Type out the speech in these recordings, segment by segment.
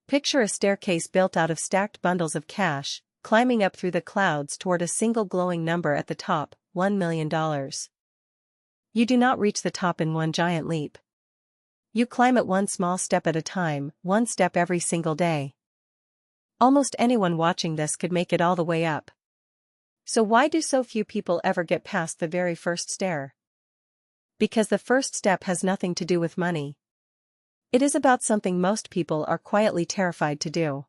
Picture a staircase built out of stacked bundles of cash, climbing up through the clouds toward a single glowing number at the top, $1 million. You do not reach the top in one giant leap. You climb it one small step at a time, one step every single day. Almost anyone watching this could make it all the way up. So why do so few people ever get past the very first stair? Because the first step has nothing to do with money. It is about something most people are quietly terrified to do.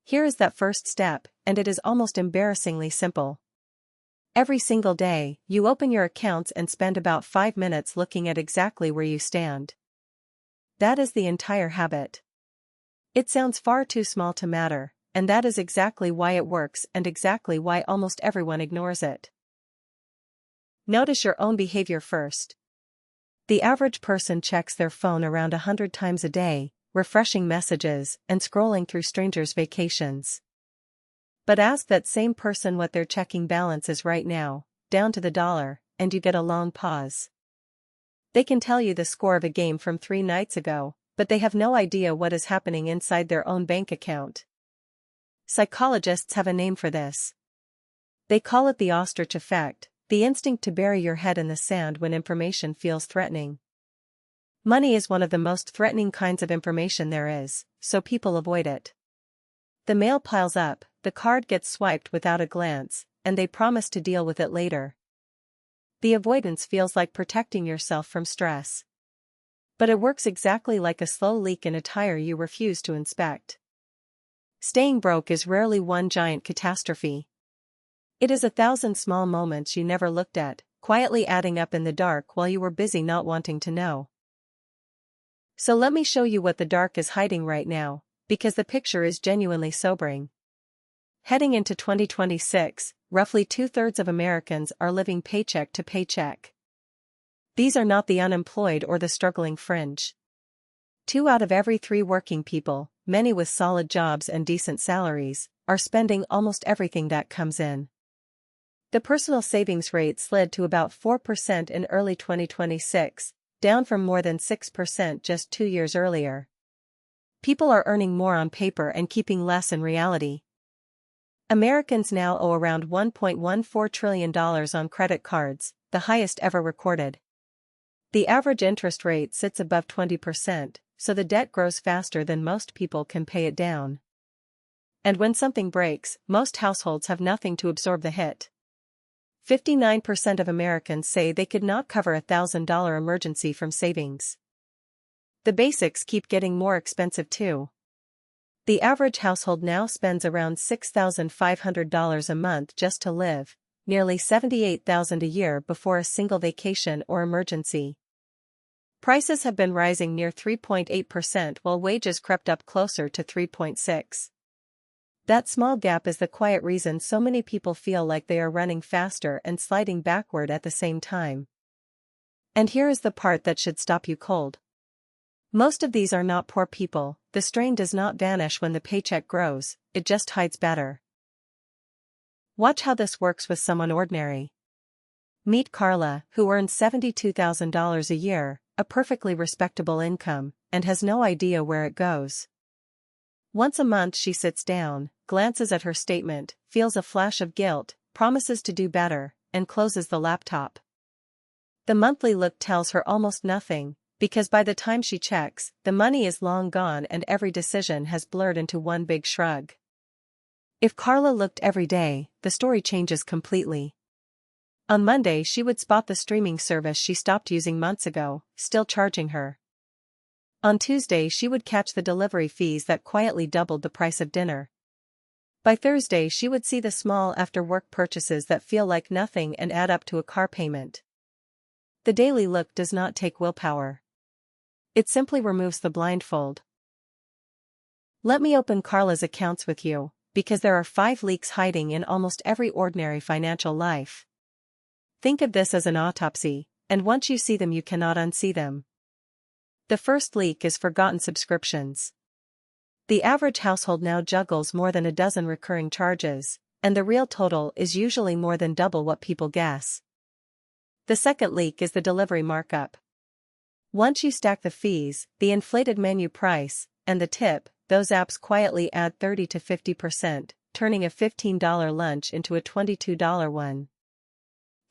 Here is that first step, and it is almost embarrassingly simple. Every single day, you open your accounts and spend about 5 minutes looking at exactly where you stand. That is the entire habit. It sounds far too small to matter, and that is exactly why it works and exactly why almost everyone ignores it. Notice your own behavior first. The average person checks their phone around 100 times a day, refreshing messages and scrolling through strangers' vacations. But ask that same person what their checking balance is right now, down to the dollar, and you get a long pause. They can tell you the score of a game from 3 nights ago, but they have no idea what is happening inside their own bank account. Psychologists have a name for this. They call it the ostrich effect, the instinct to bury your head in the sand when information feels threatening. Money is one of the most threatening kinds of information there is, so people avoid it. The mail piles up, the card gets swiped without a glance, and they promise to deal with it later. The avoidance feels like protecting yourself from stress. But it works exactly like a slow leak in a tire you refuse to inspect. Staying broke is rarely one giant catastrophe. It is 1,000 small moments you never looked at, quietly adding up in the dark while you were busy not wanting to know. So let me show you what the dark is hiding right now, because the picture is genuinely sobering. Heading into 2026, roughly 2/3 of Americans are living paycheck to paycheck. These are not the unemployed or the struggling fringe. 2 out of every 3 working people, many with solid jobs and decent salaries, are spending almost everything that comes in. The personal savings rate slid to about 4% in early 2026, down from more than 6% just 2 years earlier. People are earning more on paper and keeping less in reality. Americans now owe around $1.14 trillion on credit cards, the highest ever recorded. The average interest rate sits above 20%, so the debt grows faster than most people can pay it down. And when something breaks, most households have nothing to absorb the hit. 59% of Americans say they could not cover a $1,000 emergency from savings. The basics keep getting more expensive too. The average household now spends around $6,500 a month just to live, nearly $78,000 a year before a single vacation or emergency. Prices have been rising near 3.8% while wages crept up closer to 3.6%. That small gap is the quiet reason so many people feel like they are running faster and sliding backward at the same time. And here is the part that should stop you cold. Most of these are not poor people. The strain does not vanish when the paycheck grows, it just hides better. Watch how this works with someone ordinary. Meet Carla, who earns $72,000 a year, a perfectly respectable income, and has no idea where it goes. Once a month she sits down, glances at her statement, feels a flash of guilt, promises to do better, and closes the laptop. The monthly look tells her almost nothing, because by the time she checks, the money is long gone and every decision has blurred into one big shrug. If Carla looked every day, the story changes completely. On Monday she would spot the streaming service she stopped using months ago, still charging her. On Tuesday she would catch the delivery fees that quietly doubled the price of dinner. By Thursday she would see the small after-work purchases that feel like nothing and add up to a car payment. The daily look does not take willpower. It simply removes the blindfold. Let me open Carla's accounts with you, because there are 5 leaks hiding in almost every ordinary financial life. Think of this as an autopsy, and once you see them you cannot unsee them. The first leak is forgotten subscriptions. The average household now juggles more than a dozen recurring charges, and the real total is usually more than double what people guess. The second leak is the delivery markup. Once you stack the fees, the inflated menu price, and the tip, those apps quietly add 30 to 50%, turning a $15 lunch into a $22 one.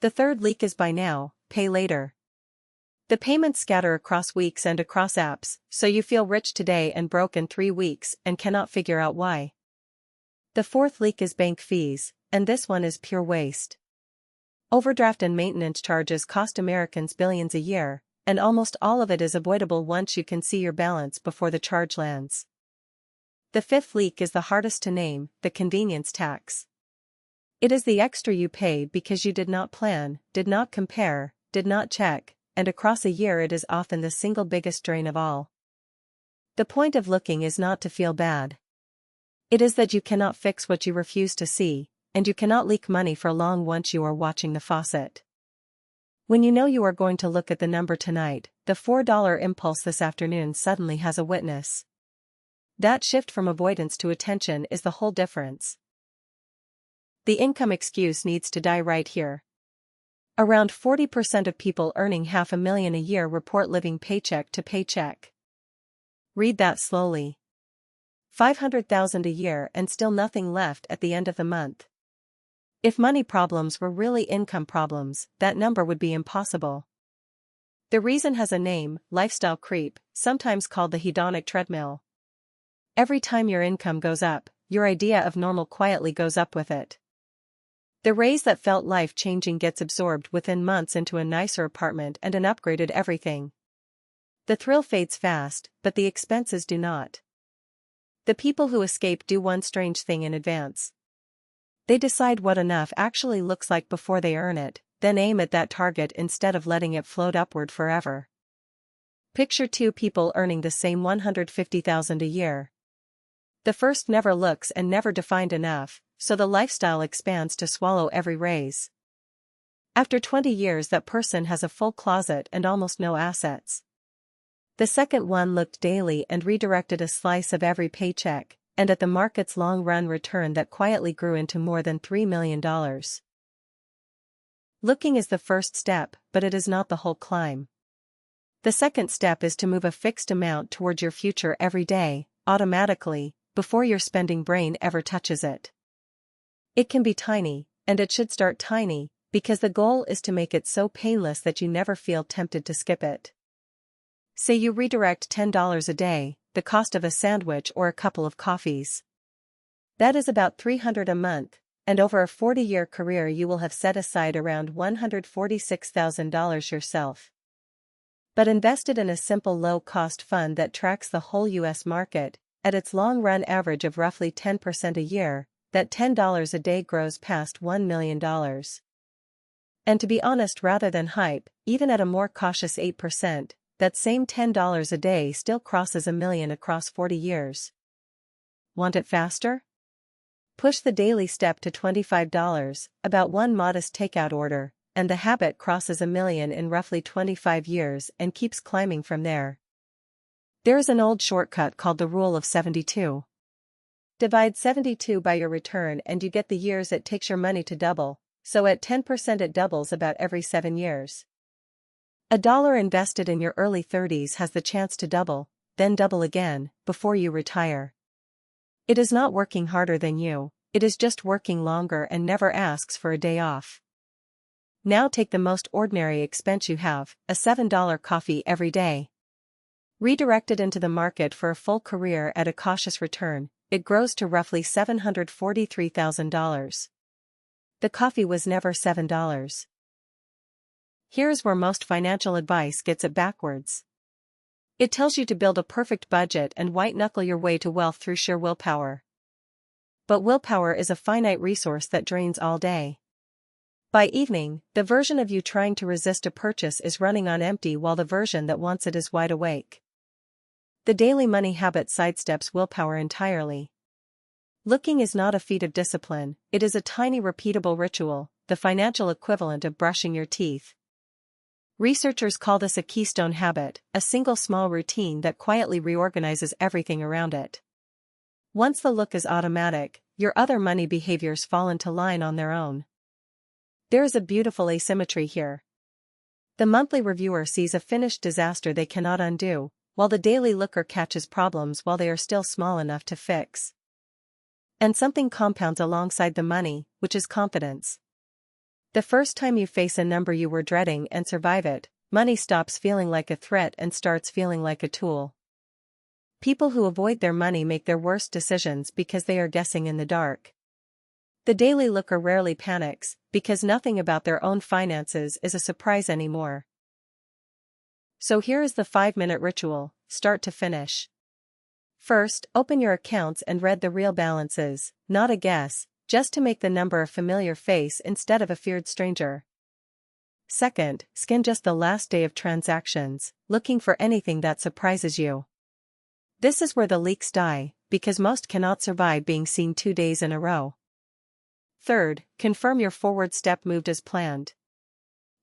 The third leak is buy now, pay later. The payments scatter across weeks and across apps, so you feel rich today and broke in 3 weeks and cannot figure out why. The fourth leak is bank fees, and this one is pure waste. Overdraft and maintenance charges cost Americans billions a year, and almost all of it is avoidable once you can see your balance before the charge lands. The fifth leak is the hardest to name, the convenience tax. It is the extra you pay because you did not plan, did not compare, did not check, and across a year it is often the single biggest drain of all. The point of looking is not to feel bad. It is that you cannot fix what you refuse to see, and you cannot leak money for long once you are watching the faucet. When you know you are going to look at the number tonight, the $4 impulse this afternoon suddenly has a witness. That shift from avoidance to attention is the whole difference. The income excuse needs to die right here. Around 40% of people earning $500,000 a year report living paycheck to paycheck. Read that slowly. $500,000 a year and still nothing left at the end of the month. If money problems were really income problems, that number would be impossible. The reason has a name, lifestyle creep, sometimes called the hedonic treadmill. Every time your income goes up, your idea of normal quietly goes up with it. The raise that felt life-changing gets absorbed within months into a nicer apartment and an upgraded everything. The thrill fades fast, but the expenses do not. The people who escape do one strange thing in advance. They decide what enough actually looks like before they earn it, then aim at that target instead of letting it float upward forever. Picture 2 people earning the same $150,000 a year. The first never looks and never defined enough, so the lifestyle expands to swallow every raise. After 20 years that person has a full closet and almost no assets. The second one looked daily and redirected a slice of every paycheck, and at the market's long-run return that quietly grew into more than $3 million. Looking is the first step, but it is not the whole climb. The second step is to move a fixed amount toward your future every day, automatically, before your spending brain ever touches it. It can be tiny, and it should start tiny, because the goal is to make it so painless that you never feel tempted to skip it. Say you redirect $10 a day, the cost of a sandwich or a couple of coffees. That is about $300 a month, and over a 40-year career you will have set aside around $146,000 yourself. But invested in a simple low-cost fund that tracks the whole U.S. market, at its long-run average of roughly 10% a year, that $10 a day grows past $1 million. And to be honest, rather than hype, even at a more cautious 8%, that same $10 a day still crosses $1 million across 40 years. Want it faster? Push the daily step to $25, about one modest takeout order, and the habit crosses $1 million in roughly 25 years and keeps climbing from there. There is an old shortcut called the rule of 72. Divide 72 by your return and you get the years it takes your money to double, so at 10% it doubles about every 7 years. $1 invested in your early 30s has the chance to double, then double again, before you retire. It is not working harder than you, it is just working longer and never asks for a day off. Now take the most ordinary expense you have, a $7 coffee every day. Redirect it into the market for a full career at a cautious return, it grows to roughly $743,000. The coffee was never $7. Here's where most financial advice gets it backwards. It tells you to build a perfect budget and white-knuckle your way to wealth through sheer willpower. But willpower is a finite resource that drains all day. By evening, the version of you trying to resist a purchase is running on empty while the version that wants it is wide awake. The daily money habit sidesteps willpower entirely. Looking is not a feat of discipline, it is a tiny repeatable ritual, the financial equivalent of brushing your teeth. Researchers call this a keystone habit, a single small routine that quietly reorganizes everything around it. Once the look is automatic, your other money behaviors fall into line on their own. There is a beautiful asymmetry here. The monthly reviewer sees a finished disaster they cannot undo, while the daily looker catches problems while they are still small enough to fix. And something compounds alongside the money, which is confidence. The first time you face a number you were dreading and survive it, money stops feeling like a threat and starts feeling like a tool. People who avoid their money make their worst decisions because they are guessing in the dark. The daily looker rarely panics, because nothing about their own finances is a surprise anymore. So here is the 5-minute ritual, start to finish. First, open your accounts and read the real balances, not a guess, just to make the number a familiar face instead of a feared stranger. Second, scan just the last day of transactions, looking for anything that surprises you. This is where the leaks die, because most cannot survive being seen 2 days in a row. Third, confirm your forward step moved as planned.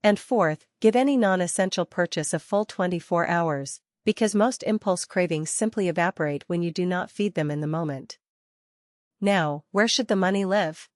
And fourth, give any non-essential purchase a full 24 hours, because most impulse cravings simply evaporate when you do not feed them in the moment. Now, where should the money live?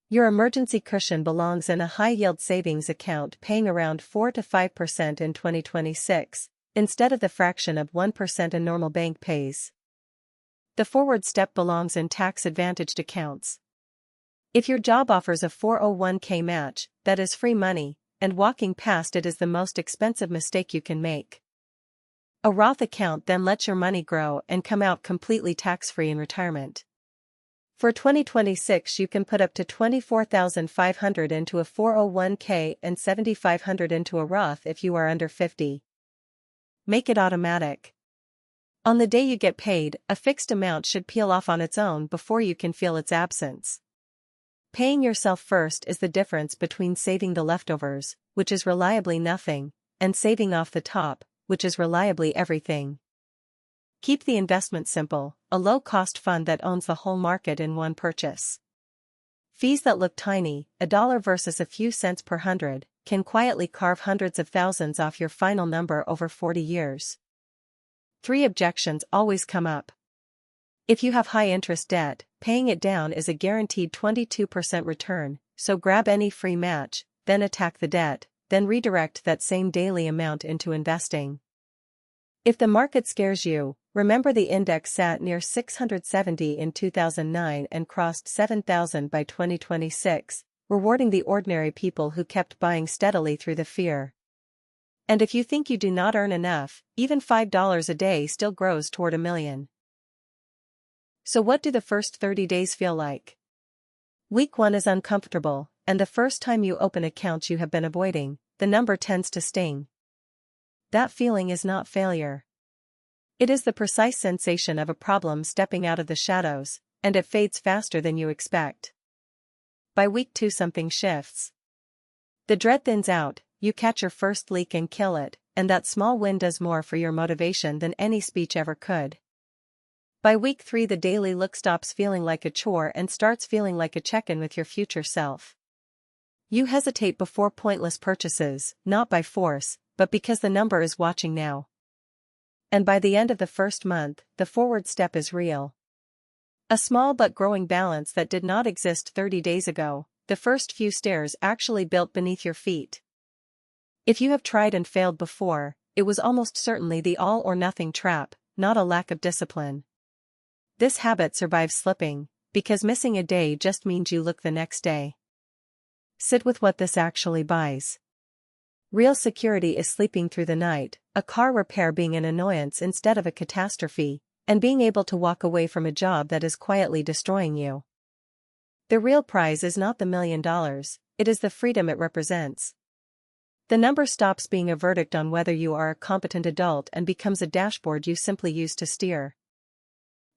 Your emergency cushion belongs in a high-yield savings account paying around 4 to 5% in 2026, instead of the fraction of 1% a normal bank pays. The forward step belongs in tax-advantaged accounts. If your job offers a 401k match, that is free money, and walking past it is the most expensive mistake you can make. A Roth account then lets your money grow and come out completely tax-free in retirement. For 2026 you can put up to $24,500 into a 401k and $7,500 into a Roth if you are under 50. Make it automatic. On the day you get paid, a fixed amount should peel off on its own before you can feel its absence. Paying yourself first is the difference between saving the leftovers, which is reliably nothing, and saving off the top, which is reliably everything. Keep the investment simple, a low-cost fund that owns the whole market in one purchase. Fees that look tiny, $1 versus a few cents per hundred, can quietly carve hundreds of thousands off your final number over 40 years. 3 objections always come up. If you have high-interest debt, paying it down is a guaranteed 22% return, so grab any free match, then attack the debt, then redirect that same daily amount into investing. If the market scares you, remember the index sat near 670 in 2009 and crossed 7,000 by 2026, rewarding the ordinary people who kept buying steadily through the fear. And if you think you do not earn enough, even $5 a day still grows toward $1 million. So what do the first 30 days feel like? Week 1 is uncomfortable, and the first time you open accounts you have been avoiding, the number tends to sting. That feeling is not failure. It is the precise sensation of a problem stepping out of the shadows, and it fades faster than you expect. By week 2 something shifts. The dread thins out, you catch your first leak and kill it, and that small win does more for your motivation than any speech ever could. By week 3 the daily look stops feeling like a chore and starts feeling like a check-in with your future self. You hesitate before pointless purchases, not by force, but because the number is watching now. And by the end of the first month, the forward step is real. A small but growing balance that did not exist 30 days ago, the first few stairs actually built beneath your feet. If you have tried and failed before, it was almost certainly the all-or-nothing trap, not a lack of discipline. This habit survives slipping, because missing a day just means you look the next day. Sit with what this actually buys. Real security is sleeping through the night, a car repair being an annoyance instead of a catastrophe, and being able to walk away from a job that is quietly destroying you. The real prize is not the $1 million, it is the freedom it represents. The number stops being a verdict on whether you are a competent adult and becomes a dashboard you simply use to steer.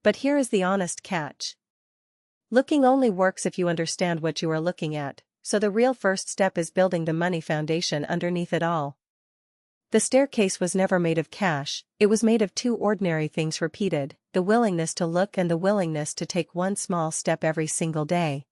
But here is the honest catch. Looking only works if you understand what you are looking at, so the real first step is building the money foundation underneath it all. The staircase was never made of cash, it was made of 2 ordinary things repeated, the willingness to look and the willingness to take one small step every single day.